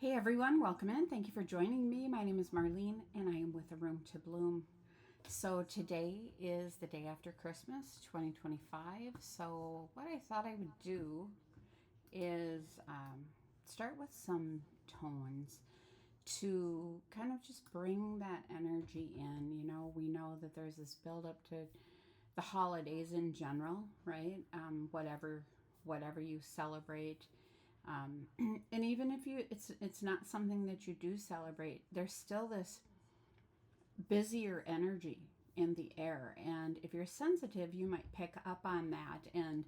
Hey everyone, welcome in. Thank you for joining me. My name is Marlene and I am with A Room to Bloom. So today is the day after Christmas, 2025. So what I thought I would do is start with some tones to kind of just bring that energy in. You know, we know that there's this build up to the holidays in general, right? Whatever you celebrate, and even if it's not something that you do celebrate, there's still this busier energy in the air, and if you're sensitive, you might pick up on that and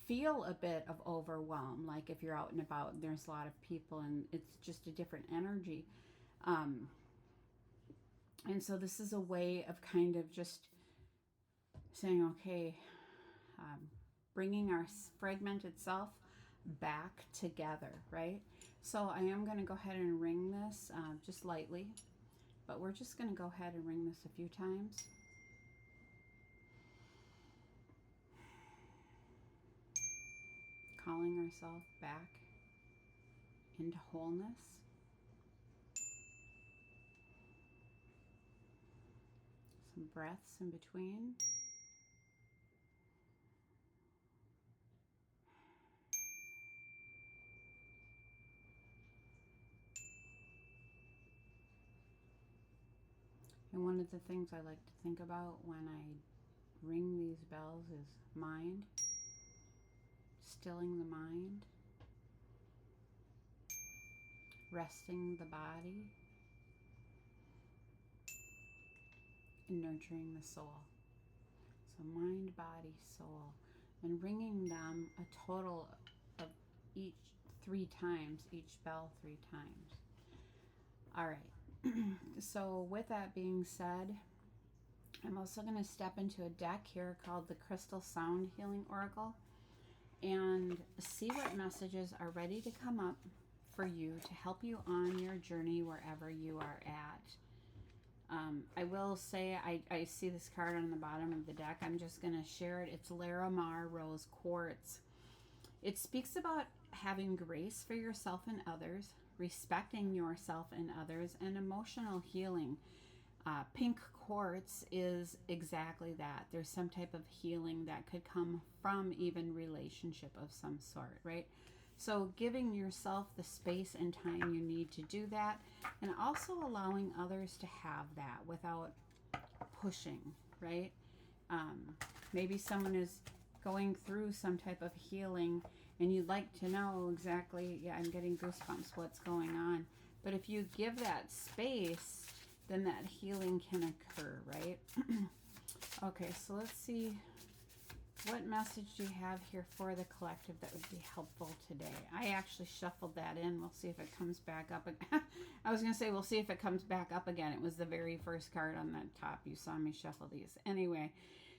feel a bit of overwhelm. Like if you're out and about, and there's a lot of people, and it's just a different energy. Um, and so this is a way of kind of just saying, okay, um, bringing our fragmented self back together, right? So I am going to go ahead and ring this just lightly, but we're just going to go ahead and ring this a few times. Calling ourselves back into wholeness. Some breaths in between. And one of the things I like to think about when I ring these bells is mind, stilling the mind, resting the body, and nurturing the soul. So mind, body, soul, and ringing them a total of each 3 times, each bell 3 times. All right. So with that being said, I'm also going to step into a deck here called the Crystal Sound Healing Oracle and see what messages are ready to come up for you to help you on your journey wherever you are at. I will say I see this card on the bottom of the deck. I'm just going to share it. It's Larimar Rose Quartz. It speaks about having grace for yourself and others, respecting yourself and others, and emotional healing. Pink quartz is exactly that. There's some type of healing that could come from even relationship of some sort, right? So giving yourself the space and time you need to do that, and also allowing others to have that without pushing, right? Maybe someone is going through some type of healing and you'd like to know exactly, yeah, I'm getting goosebumps, what's going on. But if you give that space, then that healing can occur, right? Okay, so let's see. What message do you have here for the collective that would be helpful today? I actually shuffled that in. We'll see if it comes back up. I was going to say, we'll see if it comes back up again. It was the very first card on the top. You saw me shuffle these. Anyway,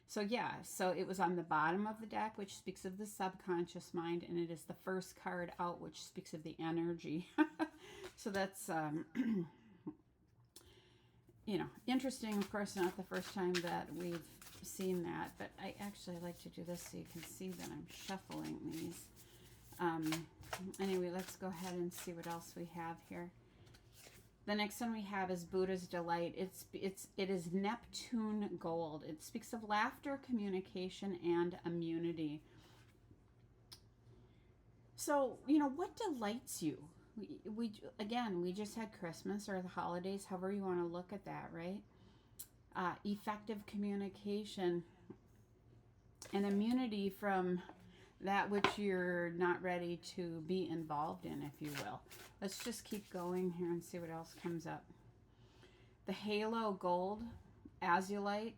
so yeah, so it was on the bottom of the deck, which speaks of the subconscious mind, and it is the first card out, which speaks of the energy. So that's, you know, interesting. Of course, not the first time that we've seen that, but I actually like to do this so you can see that I'm shuffling these. Anyway, let's go ahead and see what else we have here. The next one we have is Buddha's Delight. It is Neptune Gold. It speaks of laughter, communication, and immunity. So, you know, what delights you? We just had Christmas or the holidays, however you want to look at that, right? Effective communication and immunity from that which you're not ready to be involved in, if you will. Let's just keep going here and see what else comes up. The Halo Gold, Azulite,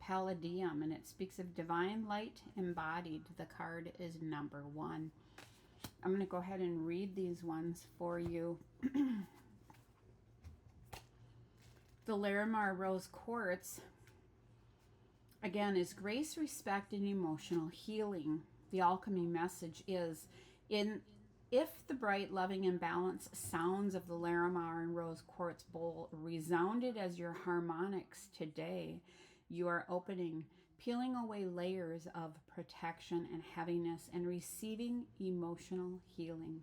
Palladium, and it speaks of divine light embodied. The card is number 1. I'm going to go ahead and read these ones for you. The Larimar Rose Quartz, again, is grace, respect, and emotional healing. The alchemy message is, if the bright, loving, and balanced sounds of the Larimar and Rose Quartz bowl resounded as your harmonics today, you are opening, peeling away layers of protection and heaviness, and receiving emotional healing.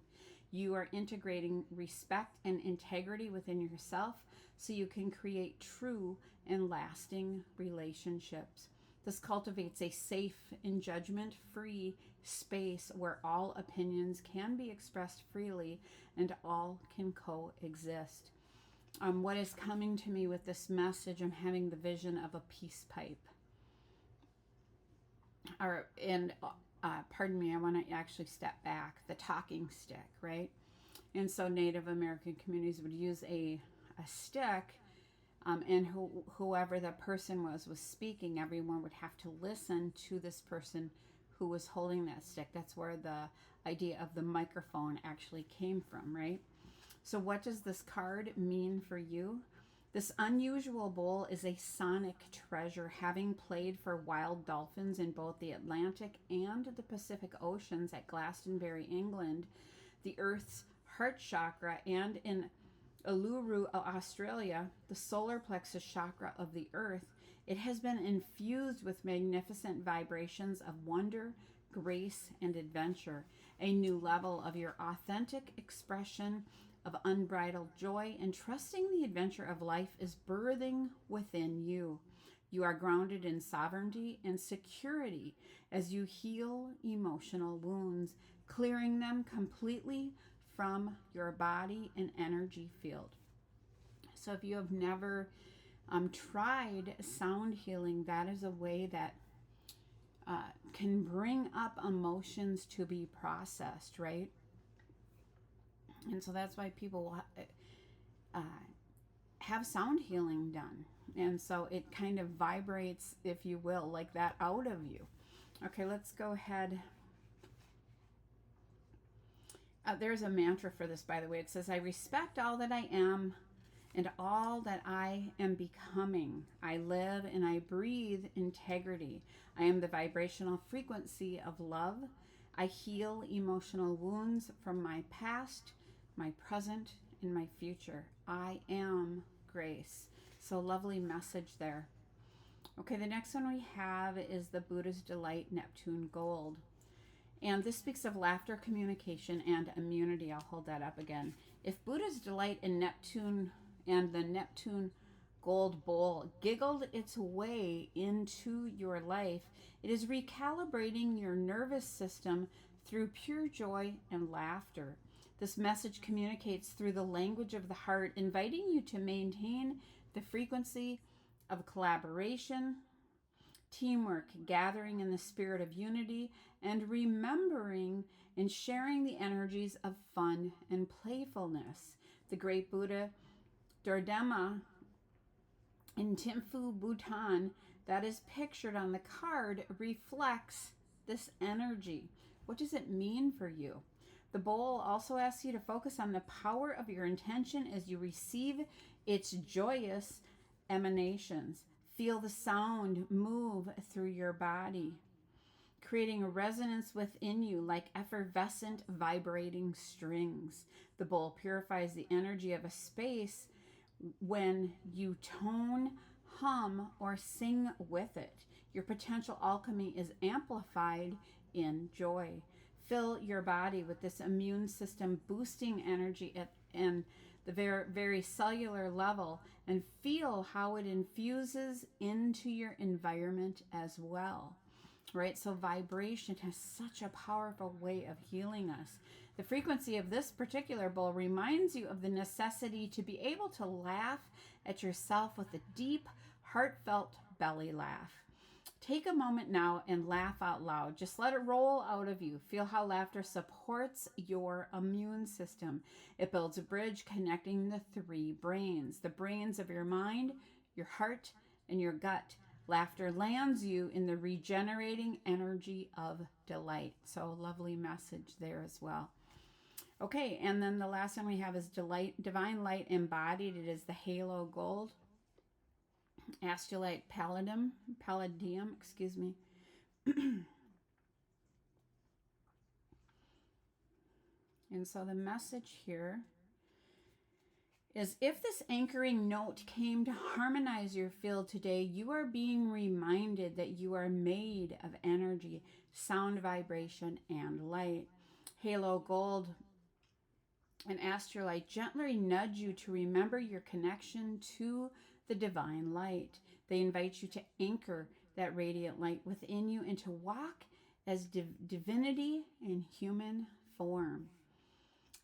You are integrating respect and integrity within yourself so you can create true and lasting relationships. This cultivates a safe and judgment free space where all opinions can be expressed freely and all can coexist. What is coming to me with this message, I'm having the vision of a peace pipe. Pardon me, I want to actually step back. The talking stick, right? And so Native American communities would use a stick, and whoever the person was speaking, everyone would have to listen to this person who was holding that stick. That's where the idea of the microphone actually came from, right? So what does this card mean for you? This unusual bowl is a sonic treasure, having played for wild dolphins in both the Atlantic and the Pacific Oceans at Glastonbury, England, the Earth's heart chakra, and in Uluru, Australia, the solar plexus chakra of the Earth. It has been infused with magnificent vibrations of wonder, grace, and adventure, a new level of your authentic expression of unbridled joy and trusting the adventure of life is birthing within you. You are grounded in sovereignty and security as you heal emotional wounds, clearing them completely from your body and energy field. So if you have never tried sound healing, that is a way that can bring up emotions to be processed, right? And so that's why people have sound healing done. And so it kind of vibrates, if you will, like that out of you. Okay, let's go ahead. There's a mantra for this, by the way. It says, I respect all that I am and all that I am becoming. I live and I breathe integrity. I am the vibrational frequency of love. I heal emotional wounds from my past, my present, and my future. I am grace. So lovely message there. Okay, the next one we have is the Buddha's Delight Neptune Gold. And this speaks of laughter, communication, and immunity. I'll hold that up again. If Buddha's Delight in Neptune and the Neptune Gold Bowl giggled its way into your life, it is recalibrating your nervous system through pure joy and laughter. This message communicates through the language of the heart, inviting you to maintain the frequency of collaboration, teamwork, gathering in the spirit of unity, and remembering and sharing the energies of fun and playfulness. The great Buddha Dardema in Thimphu, Bhutan, that is pictured on the card reflects this energy. What does it mean for you? The bowl also asks you to focus on the power of your intention as you receive its joyous emanations. Feel the sound move through your body, creating a resonance within you like effervescent vibrating strings. The bowl purifies the energy of a space when you tone, hum, or sing with it. Your potential alchemy is amplified in joy. Fill your body with this immune system boosting energy and the very cellular level, and feel how it infuses into your environment as well. Right? So vibration has such a powerful way of healing us. The frequency of this particular bowl reminds you of the necessity to be able to laugh at yourself with a deep, heartfelt belly laugh. Take a moment now and laugh out loud. Just let it roll out of you. Feel how laughter supports your immune system. It builds a bridge connecting the three brains, the brains of your mind, your heart, and your gut. Laughter lands you in the regenerating energy of delight. So, lovely message there as well. Okay, and then the last one we have is divine light embodied. It is the halo gold. Astolite palladium, excuse me. And so the message here is, if this anchoring note came to harmonize your field today, you are being reminded that you are made of energy, sound, vibration, and light. Halo gold and astral light gently nudge you to remember your connection to the divine light. They invite you to anchor that radiant light within you and to walk as divinity in human form.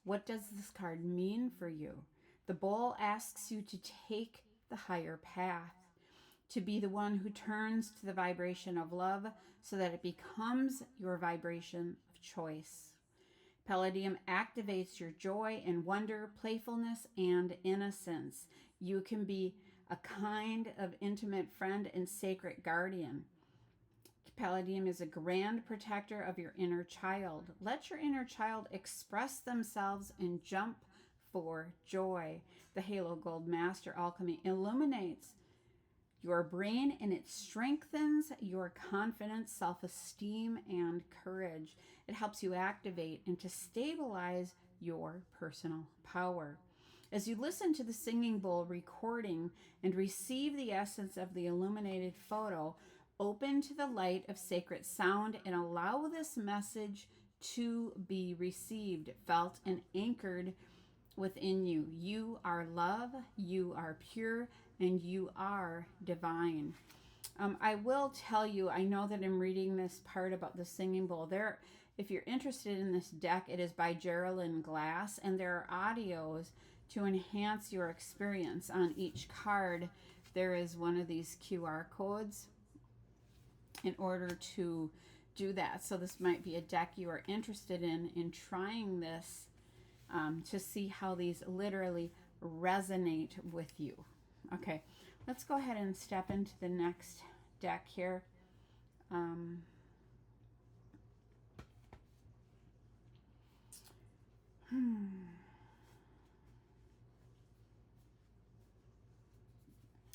What does this card mean for you? The bowl asks you to take the higher path, to be the one who turns to the vibration of love so that it becomes your vibration of choice. Palladium activates your joy and wonder, playfulness, and innocence. You can be a kind of intimate friend and sacred guardian. Palladium is a grand protector of your inner child. Let your inner child express themselves and jump for joy. The Halo Gold Master Alchemy illuminates your brain and it strengthens your confidence, self-esteem, and courage. It helps you activate and to stabilize your personal power. As you listen to the singing bowl recording and receive the essence of the illuminated photo, open to the light of sacred sound and allow this message to be received, felt, and anchored within you. You are love, you are pure, and you are divine. I will tell you, I know that I'm reading this part about the singing bowl. If you're interested in this deck, it is by Geraldine Glass, and there are audios to enhance your experience. On each card, there is one of these QR codes in order to do that. So this might be a deck you are interested in trying this to see how these literally resonate with you. Okay, let's go ahead and step into the next deck here.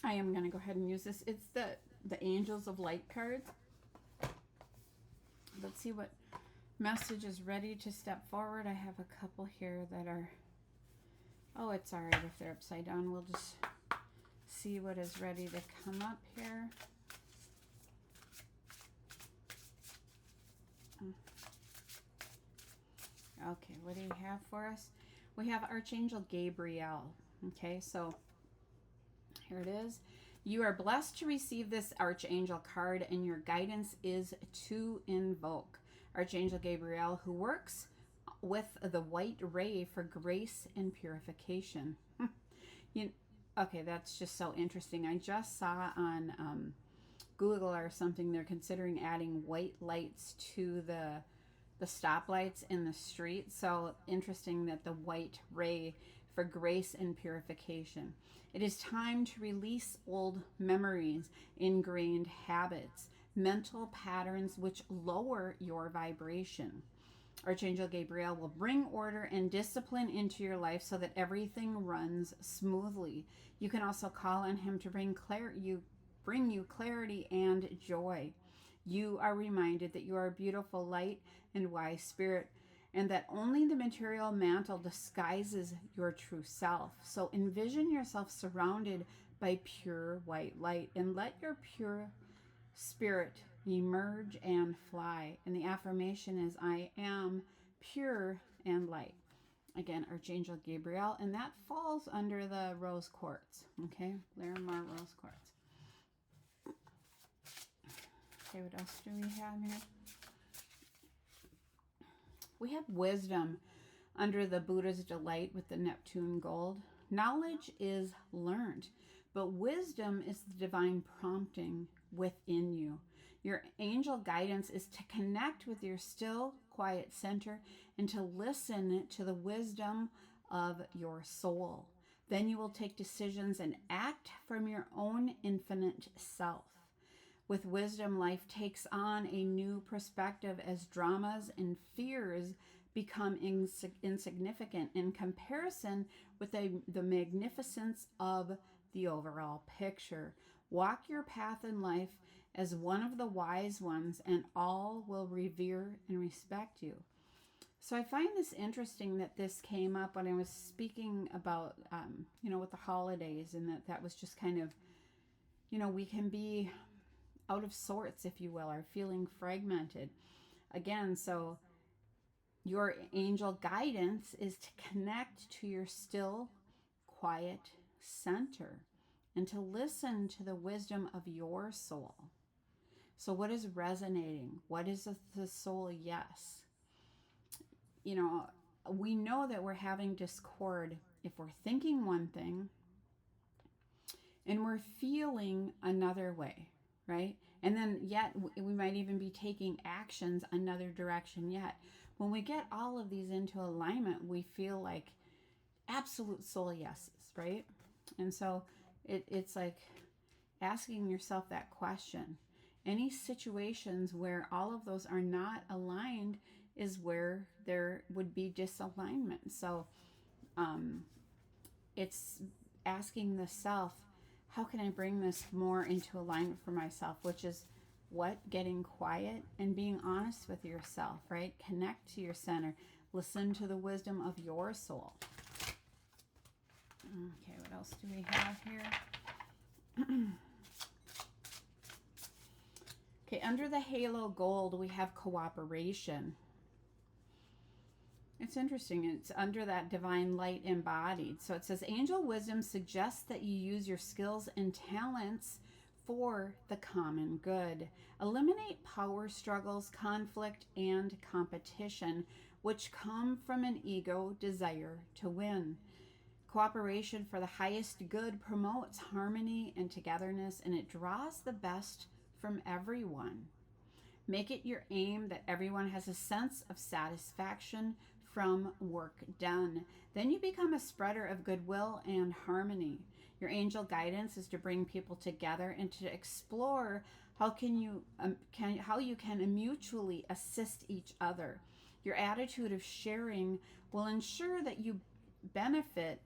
I am going to go ahead and use this. It's the Angels of Light cards. Let's see what message is ready to step forward. I have a couple here that are, oh, it's all right if they're upside down. We'll just see what is ready to come up here. Okay, what do you have for us? We have Archangel Gabriel. Okay, so here it is. You are blessed to receive this Archangel card, and your guidance is to invoke Archangel Gabriel, who works with the white ray for grace and purification. Okay, that's just so interesting. I just saw on Google or something, they're considering adding white lights to the stoplights in the street. So interesting that the white ray for grace and purification. It is time to release old memories, ingrained habits, mental patterns which lower your vibration. Archangel Gabriel will bring order and discipline into your life so that everything runs smoothly. You can also call on him to bring you clarity and joy. You are reminded that you are a beautiful light and wise spirit, and that only the material mantle disguises your true self. So envision yourself surrounded by pure white light and let your pure spirit emerge and fly. And the affirmation is, I am pure and light. Again, Archangel Gabriel, and that falls under the rose quartz. Okay, Larimar rose quartz. Okay, what else do we have here? We have wisdom under the Buddha's delight with the Neptune gold. Knowledge is learned, but wisdom is the divine prompting within you. Your angel guidance is to connect with your still, quiet center and to listen to the wisdom of your soul. Then you will take decisions and act from your own infinite self. With wisdom, life takes on a new perspective as dramas and fears become insignificant in comparison with the magnificence of the overall picture. Walk your path in life as one of the wise ones, and all will revere and respect you. So I find this interesting that this came up when I was speaking about, with the holidays, and that was just kind of, we can be out of sorts, if you will, or feeling fragmented. Again, so Your angel guidance is to connect to your still, quiet center and to listen to the wisdom of your soul. So, what is resonating? What is the soul yes? You know, we know that we're having discord if we're thinking one thing and we're feeling another way, right? And then yet we might even be taking actions another direction yet. When we get all of these into alignment, we feel like absolute soul yeses, right? And so it's like asking yourself that question. Any situations where all of those are not aligned is where there would be disalignment. So it's asking the self, how can I bring this more into alignment for myself, which is what? Getting quiet and being honest with yourself, right? Connect to your center. Listen to the wisdom of your soul. Okay, what else do we have here? Okay, under the halo gold, we have cooperation. It's interesting. It's under that divine light embodied. So it says, angel wisdom suggests that you use your skills and talents for the common good. Eliminate power struggles, conflict, and competition, which come from an ego desire to win. Cooperation for the highest good promotes harmony and togetherness, and it draws the best from everyone. Make it your aim that everyone has a sense of satisfaction from work done. Then you become a spreader of goodwill and harmony. Your angel guidance is to bring people together and to explore how you can mutually assist each other. Your attitude of sharing will ensure that you benefit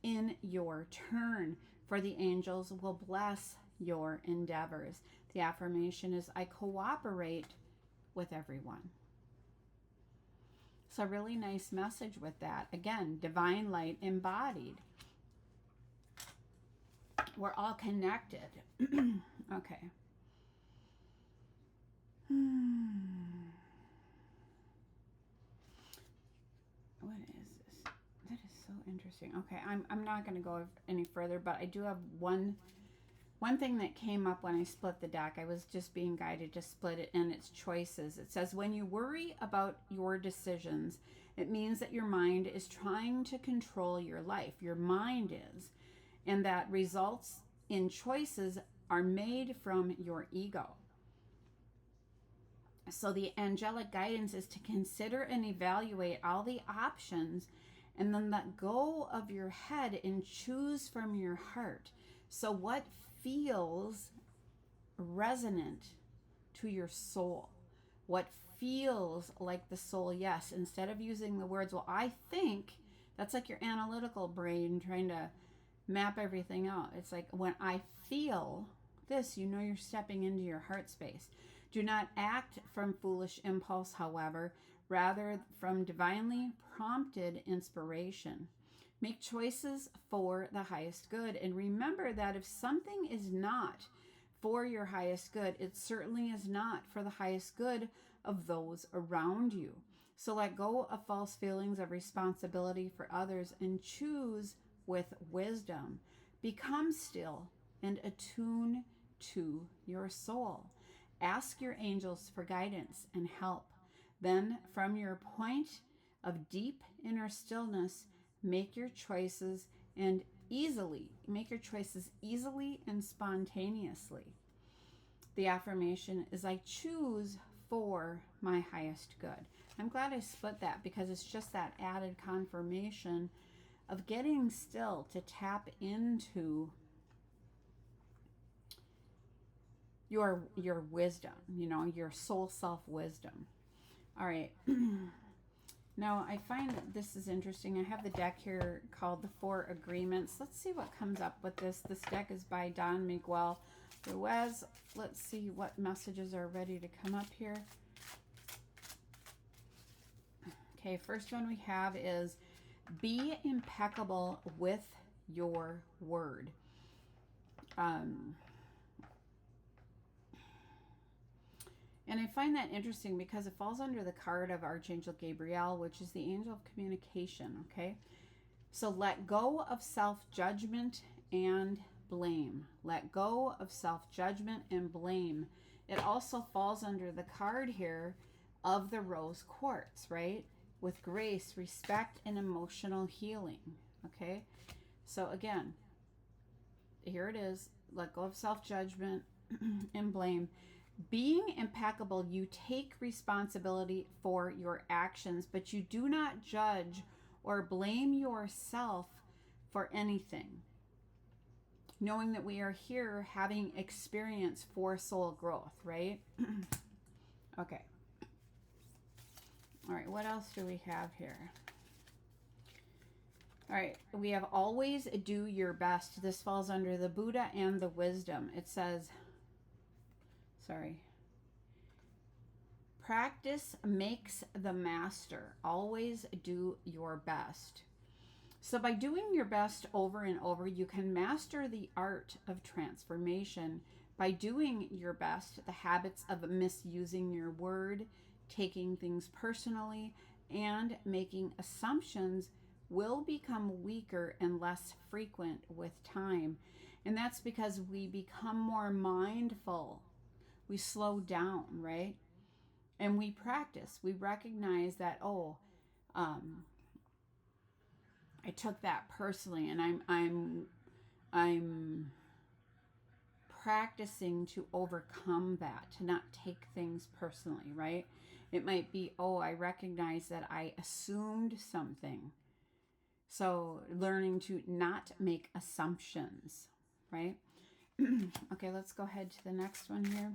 in your turn, for the angels will bless your endeavors. The affirmation is, I cooperate with everyone. So, a really nice message with that. Again, divine light embodied. We're all connected. Okay. What is this? That is so interesting. Okay, I'm not going to go any further, but I do have one thing that came up when I split the deck. I was just being guided to split it, and it's choices. It says, when you worry about your decisions, it means that your mind is trying to control your life. Your mind is. And that results in choices are made from your ego. So the angelic guidance is to consider and evaluate all the options and then let go of your head and choose from your heart. So what feels resonant to your soul? What feels like the soul yes? Instead of using the words, well, I think, that's like your analytical brain trying to map everything out. It's like, when I feel this, you know you're stepping into your heart space. Do not act from foolish impulse, however, rather from divinely prompted inspiration. Make choices for the highest good. And remember that if something is not for your highest good, it certainly is not for the highest good of those around you. So let go of false feelings of responsibility for others and choose with wisdom. Become still and attune to your soul. Ask your angels for guidance and help. Then, from your point of deep inner stillness, make your choices easily and spontaneously. The affirmation is, I choose for my highest good. I'm glad I split that because it's just that added confirmation of getting still to tap into your wisdom, your soul self wisdom. All right. Now, I find that this is interesting. I have the deck here called the Four Agreements. Let's see what comes up with this. This deck is by Don Miguel Ruiz. Let's see what messages are ready to come up here. Okay, first one we have is, be impeccable with your word. And I find that interesting because it falls under the card of Archangel Gabriel, which is the angel of communication, okay? So let go of self-judgment and blame. Let go of self-judgment and blame. It also falls under the card here of the rose quartz, right? With grace, respect, and emotional healing, okay? So again, here it is. Let go of self-judgment and blame. Being impeccable, you take responsibility for your actions, but you do not judge or blame yourself for anything. Knowing that we are here having experience for soul growth, right? Okay. All right, what else do we have here? All right, we have always do your best. This falls under the Buddha and the wisdom. It says, practice makes the master. Always do your best. So by doing your best over and over, you can master the art of transformation. By doing your best, the habits of misusing your word, taking things personally, and making assumptions will become weaker and less frequent with time. And that's because we become more mindful. We slow down, right? And we practice. We recognize that, I took that personally, and I'm practicing to overcome that, to not take things personally, right? It might be, I recognize that I assumed something. So learning to not make assumptions, right? Okay, let's go ahead to the next one here.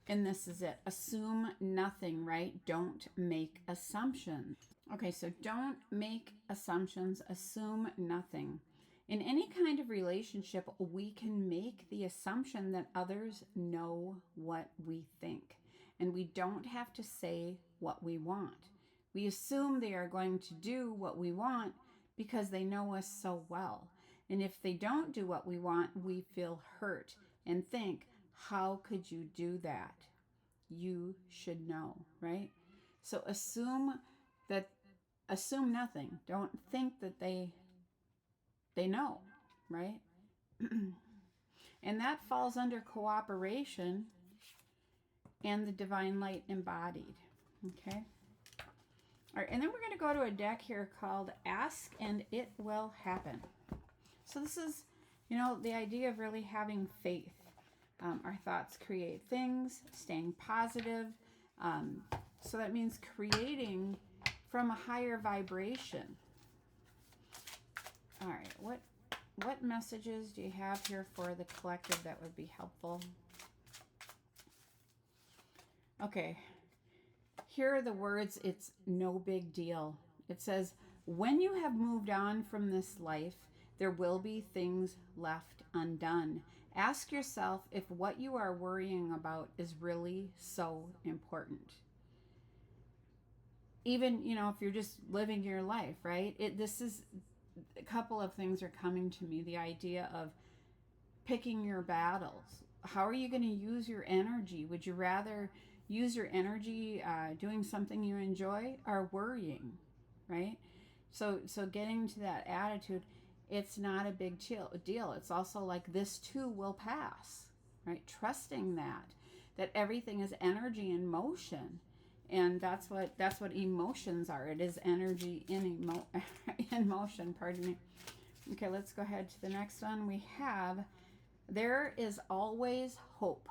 And this is it. Assume nothing, right? Don't make assumptions. Okay, so don't make assumptions. Assume nothing. In any kind of relationship, we can make the assumption that others know what we think. And we don't have to say what we want. We assume they are going to do what we want because they know us so well. And if they don't do what we want, we feel hurt and think, how could you do that? You should know, right? So assume nothing. Don't think that they know, right? And that falls under cooperation and the divine light embodied. Okay. All right, and then we're going to go to a deck here called Ask and It Will Happen. So this is, the idea of really having faith. Our thoughts create things, staying positive. So that means creating from a higher vibration. All right, what messages do you have here for the collective that would be helpful? Okay, here are the words. It's no big deal. It says, when you have moved on from this life, there will be things left undone. Ask yourself if what you are worrying about is really so important. Even, if you're just living your life, right? This is a couple of things are coming to me. The idea of picking your battles. How are you going to use your energy? Would you rather use your energy doing something you enjoy or worrying, right? So getting to that attitude, it's not a big deal. It's also like this too will pass, right? Trusting that everything is energy in motion. And that's what emotions are. It is energy in motion, pardon me. Okay, let's go ahead to the next one. We have, there is always hope.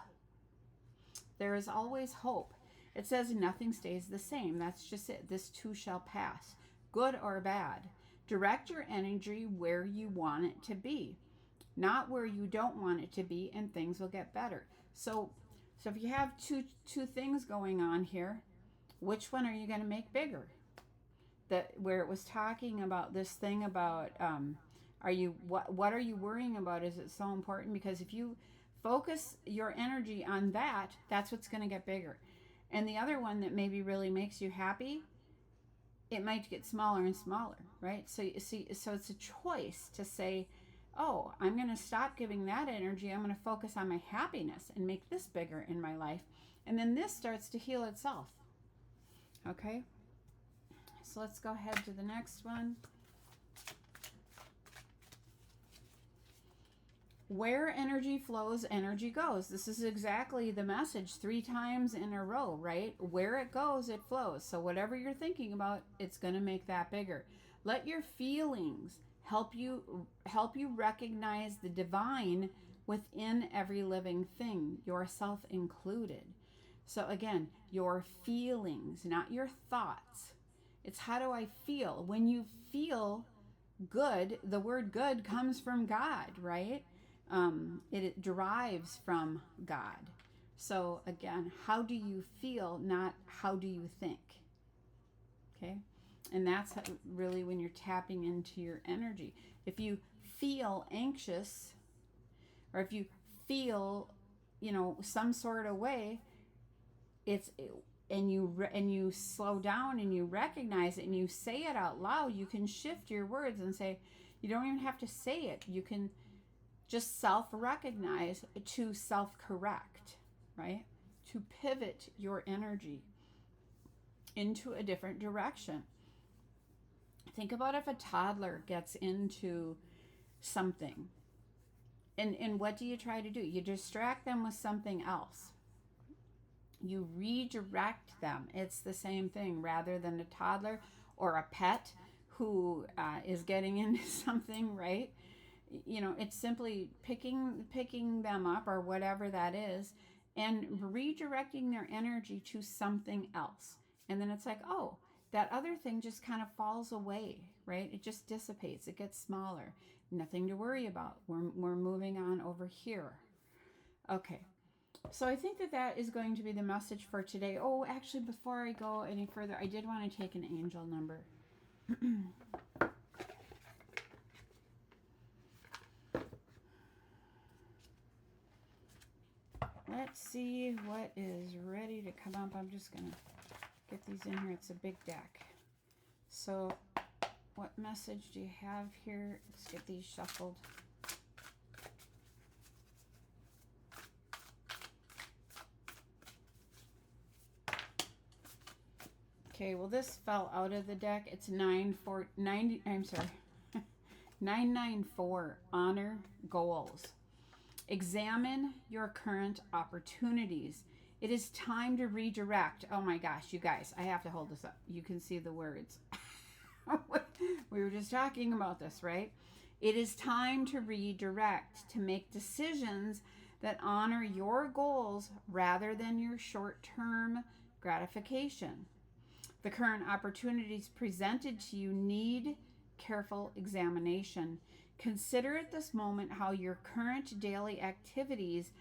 There is always hope. It says nothing stays the same. That's just it. This too shall pass, good or bad. Direct your energy where you want it to be, not where you don't want it to be, and things will get better. So if you have two things going on here, which one are you going to make bigger? Where it was talking about this thing about what are you worrying about? Is it so important? Because if you focus your energy on that, that's what's going to get bigger. And the other one that maybe really makes you happy, it might get smaller and smaller, right? So you see, so it's a choice to say, oh, I'm going to stop giving that energy. I'm going to focus on my happiness and make this bigger in my life. And then this starts to heal itself. Okay? So let's go ahead to the next one. Where energy flows, energy goes. This is exactly the message 3 times in a row, right? Where it goes, it flows. So whatever you're thinking about, it's going to make that bigger. Let your feelings help you recognize the divine within every living thing, yourself included. So again, your feelings, not your thoughts. It's how do I feel? When you feel good, the word good comes from God, right? It derives from God. So again, how do you feel, not how do you think? Okay? And that's really when you're tapping into your energy. If you feel anxious, or if you feel, some sort of way, and you slow down and you recognize it and you say it out loud, you can shift your words and say, you don't even have to say it. You can just self-recognize to self-correct, right? To pivot your energy into a different direction. Think about if a toddler gets into something. And what do you try to do? You distract them with something else. You redirect them. It's the same thing, rather than a toddler or a pet who is getting into something, right? It's simply picking them up or whatever that is and redirecting their energy to something else. And then it's like, oh, that other thing just kind of falls away, right? It just dissipates. It gets smaller. Nothing to worry about. We're moving on over here. Okay. So I think that is going to be the message for today. Oh, actually, before I go any further, I did want to take an angel number. Let's see what is ready to come up. I'm just going to get these in here. It's a big deck. So what message do you have here? Let's get these shuffled. Okay, well, this fell out of the deck. It's 994, honor goals. Examine your current opportunities. It is time to redirect. Oh my gosh, you guys, I have to hold this up. You can see the words. We were just talking about this, right? It is time to redirect, to make decisions that honor your goals rather than your short-term gratification. The current opportunities presented to you need careful examination. Consider at this moment how your current daily activities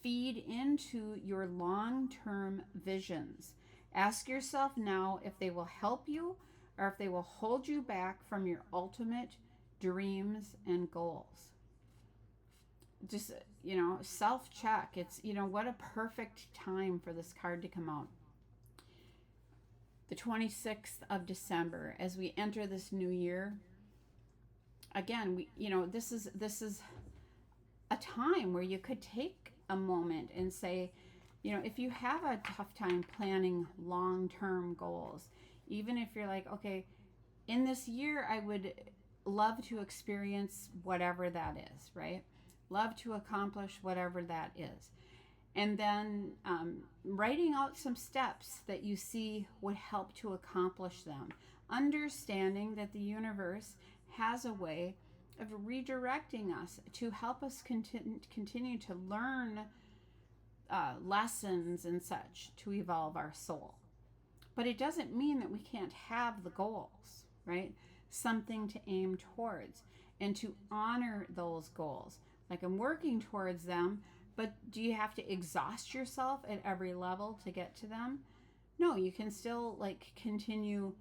feed into your long-term visions. Ask yourself now if they will help you or if they will hold you back from your ultimate dreams and goals. Just, self-check. It's, what a perfect time for this card to come out. The 26th of December, as we enter this new year. Again, this is a time where you could take a moment and say, if you have a tough time planning long-term goals, even if you're like, okay, in this year, I would love to experience whatever that is, right? Love to accomplish whatever that is. And then writing out some steps that you see would help to accomplish them. Understanding that the universe has a way of redirecting us to help us continue to learn lessons and such to evolve our soul. But it doesn't mean that we can't have the goals, right? Something to aim towards and to honor those goals. Like, I'm working towards them, but do you have to exhaust yourself at every level to get to them? No, you can still continue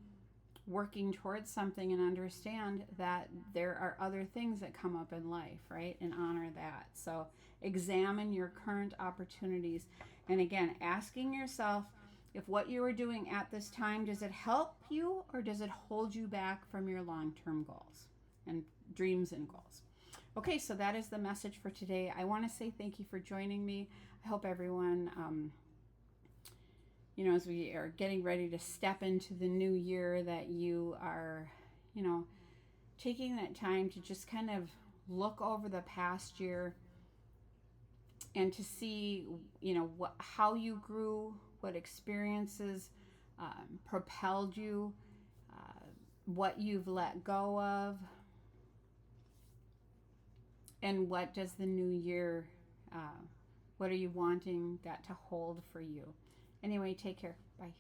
working towards something and understand that there are other things that come up in life, right? And honor that. So examine your current opportunities. And again, asking yourself if what you are doing at this time, does it help you or does it hold you back from your long-term goals and dreams and goals? Okay, so that is the message for today. I want to say thank you for joining me. I hope everyone, as we are getting ready to step into the new year, that you are, taking that time to just kind of look over the past year and to see, how you grew, what experiences propelled you, what you've let go of, and what does the new year, what are you wanting that to hold for you? Anyway, take care. Bye.